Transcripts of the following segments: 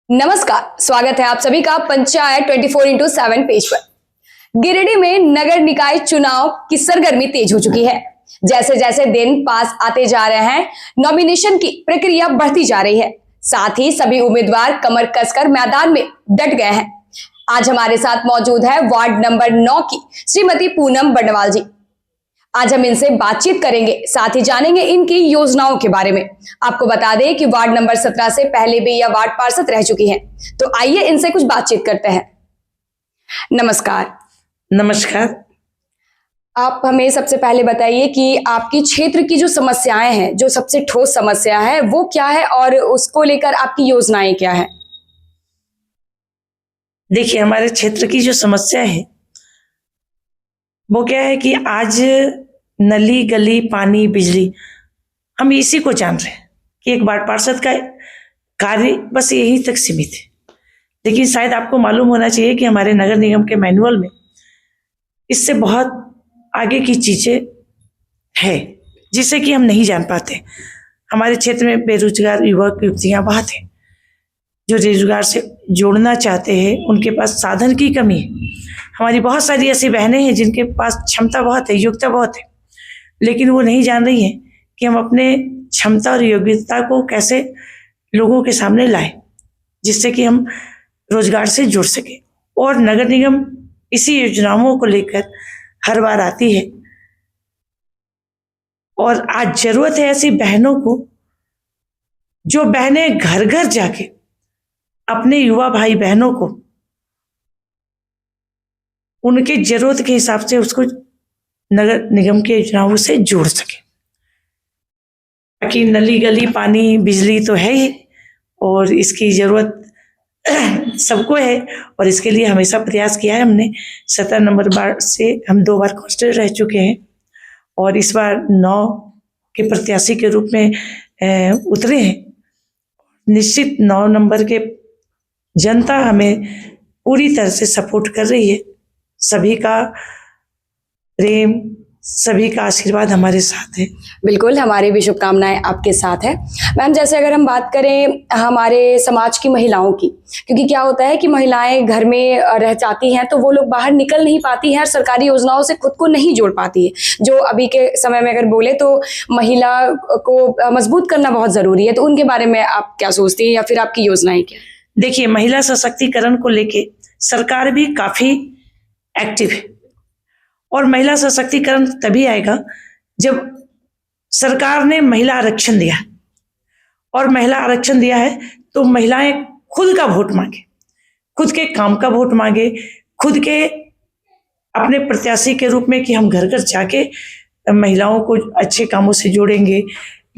नमस्कार, स्वागत है आप सभी का पंचायत 24x7 पेज पर। गिरिडीह में नगर निकाय चुनाव की सरगर्मी तेज हो चुकी है। जैसे जैसे दिन पास आते जा रहे हैं, नॉमिनेशन की प्रक्रिया बढ़ती जा रही है। साथ ही सभी उम्मीदवार कमर कसकर मैदान में डट गए हैं। आज हमारे साथ मौजूद है वार्ड नंबर 9 की श्रीमती पूनम बर्नवाल जी। आज हम इनसे बातचीत करेंगे, साथ ही जानेंगे इनकी योजनाओं के बारे में। आपको बता दें कि वार्ड नंबर 17 से पहले भी यह वार्ड पार्षद रह चुकी हैं। तो आइए इनसे कुछ बातचीत करते हैं। नमस्कार। नमस्कार। आप हमें सबसे पहले बताइए कि आपकी क्षेत्र की जो समस्याएं हैं, जो सबसे ठोस समस्या है वो क्या है और उसको लेकर आपकी योजनाएं क्या है? देखिए, हमारे क्षेत्र की जो समस्या है वो क्या है कि आज नली गली पानी बिजली हम इसी को जान रहे हैं कि एक वार्ड पार्षद का कार्य बस यहीं तक सीमित है। लेकिन शायद आपको मालूम होना चाहिए कि हमारे नगर निगम के मैनुअल में इससे बहुत आगे की चीजें है जिसे कि हम नहीं जान पाते। हमारे क्षेत्र में बेरोजगार युवक युवतियां बहुत हैं जो रोजगार से जोड़ना चाहते हैं, उनके पास साधन की कमी है। हमारी बहुत सारी ऐसी बहनें हैं जिनके पास क्षमता बहुत है, योग्यता बहुत है, लेकिन वो नहीं जान रही हैं कि हम अपने क्षमता और योग्यता को कैसे लोगों के सामने लाएं जिससे कि हम रोजगार से जुड़ सके। और नगर निगम इसी योजनाओं को लेकर हर बार आती है और आज जरूरत है ऐसी बहनों को जो बहनें घर घर जाके अपने युवा भाई बहनों को उनके जरूरत के हिसाब से उसको नगर निगम के योजनाओं से जोड़ सके। बाकी नली गली पानी बिजली तो है ही और इसकी जरूरत सबको है और इसके लिए हमेशा प्रयास किया है हमने। 17 नंबर वार्ड से हम 2 बार काउंसिलर रह चुके हैं और इस बार 9 के प्रत्याशी के रूप में उतरे हैं। निश्चित 9 नंबर के जनता हमें पूरी तरह से सपोर्ट कर रही है। सभी का प्रेम, सभी का आशीर्वाद हमारे साथ है। बिल्कुल, हमारी भी शुभकामनाएं आपके साथ है। मैम, जैसे अगर हम बात करें हमारे समाज की महिलाओं की, क्योंकि क्या होता है कि महिलाएं घर में रह जाती हैं तो वो लोग बाहर निकल नहीं पाती हैं और सरकारी योजनाओं से खुद को नहीं जोड़ पाती है। जो अभी के समय में अगर बोले तो महिला को मजबूत करना बहुत जरूरी है, तो उनके बारे में आप क्या सोचती हैं या फिर आपकी योजनाएं क्या? देखिए, महिला सशक्तिकरण को लेके सरकार भी काफी एक्टिव है और महिला सशक्तिकरण तभी आएगा जब सरकार ने महिला आरक्षण दिया और महिला आरक्षण दिया है तो महिलाएं खुद का वोट मांगे, खुद के काम का वोट मांगे, खुद के अपने प्रत्याशी के रूप में कि हम घर घर जाके महिलाओं को अच्छे कामों से जोड़ेंगे,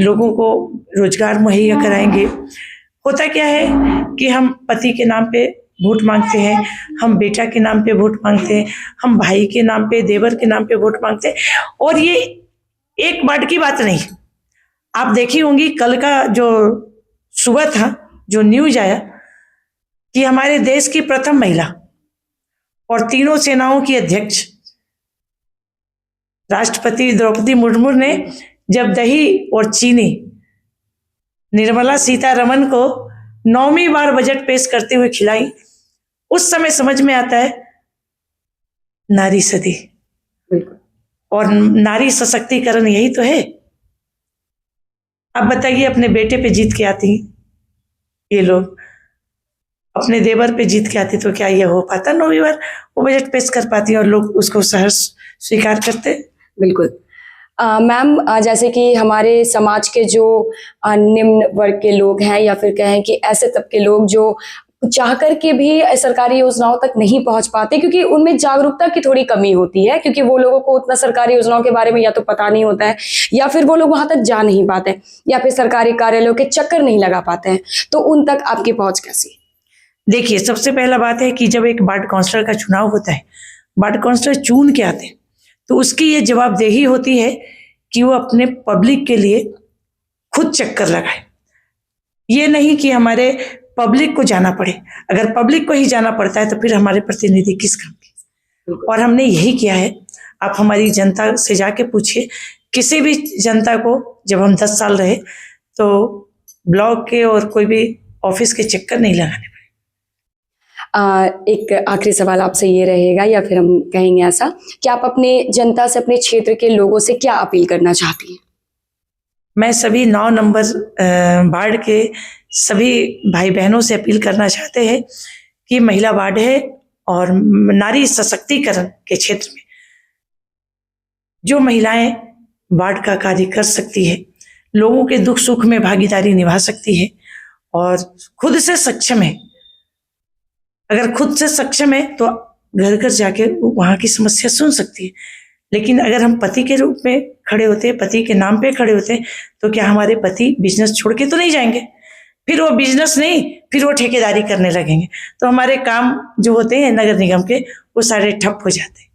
लोगों को रोजगार मुहैया कराएंगे। होता क्या है कि हम पति के नाम पे वोट मांगते हैं, हम बेटा के नाम पे वोट मांगते हैं, हम भाई के नाम पे, देवर के नाम पे वोट मांगते हैं। और ये एक वार्ड की बात नहीं, आप देखी होंगी कल का जो सुबह था, जो न्यूज आया कि हमारे देश की प्रथम महिला और तीनों सेनाओं की अध्यक्ष राष्ट्रपति द्रौपदी मुर्मू ने जब दही और चीनी निर्मला सीतारमण को 9वीं बार बजट पेश करते हुए खिलाई, उस समय समझ में आता है नारी सदी और नारी सशक्तिकरण यही तो है। अब बताइए, अपने बेटे पे जीत के आती ये लोग, अपने देवर पे जीत के आती तो क्या ये हो पाता 9वीं बार वो बजट पेश कर पाती और लोग उसको सहर्ष स्वीकार करते? बिल्कुल। मैम, जैसे कि हमारे समाज के जो निम्न वर्ग के लोग हैं या फिर कहें कि ऐसे तबके लोग जो चाह कर के भी सरकारी योजनाओं तक नहीं पहुंच पाते क्योंकि उनमें जागरूकता की थोड़ी कमी होती है, क्योंकि वो लोगों को उतना सरकारी योजनाओं के बारे में या तो पता नहीं होता है या फिर वो लोग वहां तक जा नहीं पाते या फिर सरकारी कार्यालयों के चक्कर नहीं लगा पाते हैं, तो उन तक आपकी पहुंच कैसी? देखिए, सबसे पहला बात है कि जब एक वार्ड काउंसलर का चुनाव होता है, वार्ड काउंसलर चुन के आते हैं तो उसकी ये जवाबदेही होती है कि वो अपने पब्लिक के लिए खुद चक्कर लगाए। ये नहीं कि हमारे पब्लिक को जाना पड़े। अगर पब्लिक को ही जाना पड़ता है तो फिर हमारे प्रतिनिधि किस काम के? और हमने यही किया है। आप हमारी जनता से जाके पूछिए, किसी भी जनता को जब हम 10 साल रहे तो ब्लॉक के और कोई भी ऑफिस के चक्कर नहीं लगाने पड़े। एक आखिरी सवाल आपसे ये रहेगा, या फिर हम कहेंगे ऐसा कि आप अपने जनता से, अपने क्षेत्र के लोगों से क्या अपील करना चाहती हैं? मैं सभी 9 नंबर वार्ड के सभी भाई बहनों से अपील करना चाहते हैं कि महिला वार्ड है और नारी सशक्तिकरण के क्षेत्र में जो महिलाएं वार्ड का कार्य कर सकती है, लोगों के दुख सुख में भागीदारी निभा सकती है और खुद से सक्षम है। अगर खुद से सक्षम है तो घर घर जाके वहाँ की समस्या सुन सकती है। लेकिन अगर हम पति के रूप में खड़े होते हैं, पति के नाम पे खड़े होते हैं, तो क्या हमारे पति बिजनेस छोड़ के तो नहीं जाएंगे? फिर वो बिजनेस नहीं, फिर वो ठेकेदारी करने लगेंगे, तो हमारे काम जो होते हैं नगर निगम के वो सारे ठप हो जाते हैं।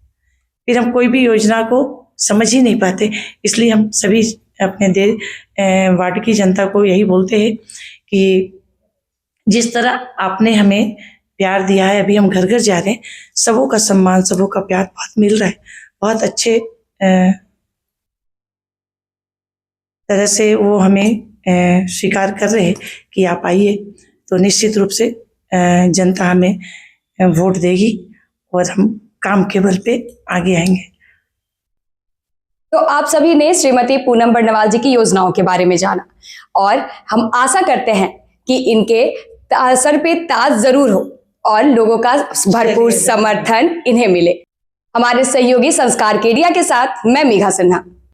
फिर हम कोई भी योजना को समझ ही नहीं पाते। इसलिए हम सभी अपने वार्ड की जनता को यही बोलते हैं कि जिस तरह आपने हमें प्यार दिया है, अभी हम घर घर जा रहे हैं, सबों का सम्मान, सबों का प्यार बहुत मिल रहा है। बहुत अच्छे तरह से वो हमें स्वीकार कर रहे हैं कि आप आइए, तो निश्चित रूप से जनता हमें वोट देगी और हम काम के बल पे आगे आएंगे। तो आप सभी ने श्रीमती पूनम बर्नवाल जी की योजनाओं के बारे में जाना, और हम आशा करते हैं कि इनके सर पे ताज जरूर हो और लोगों का भरपूर समर्थन इन्हें मिले। हमारे सहयोगी संस्कार केडिया के साथ मैं मेघा सिन्हा।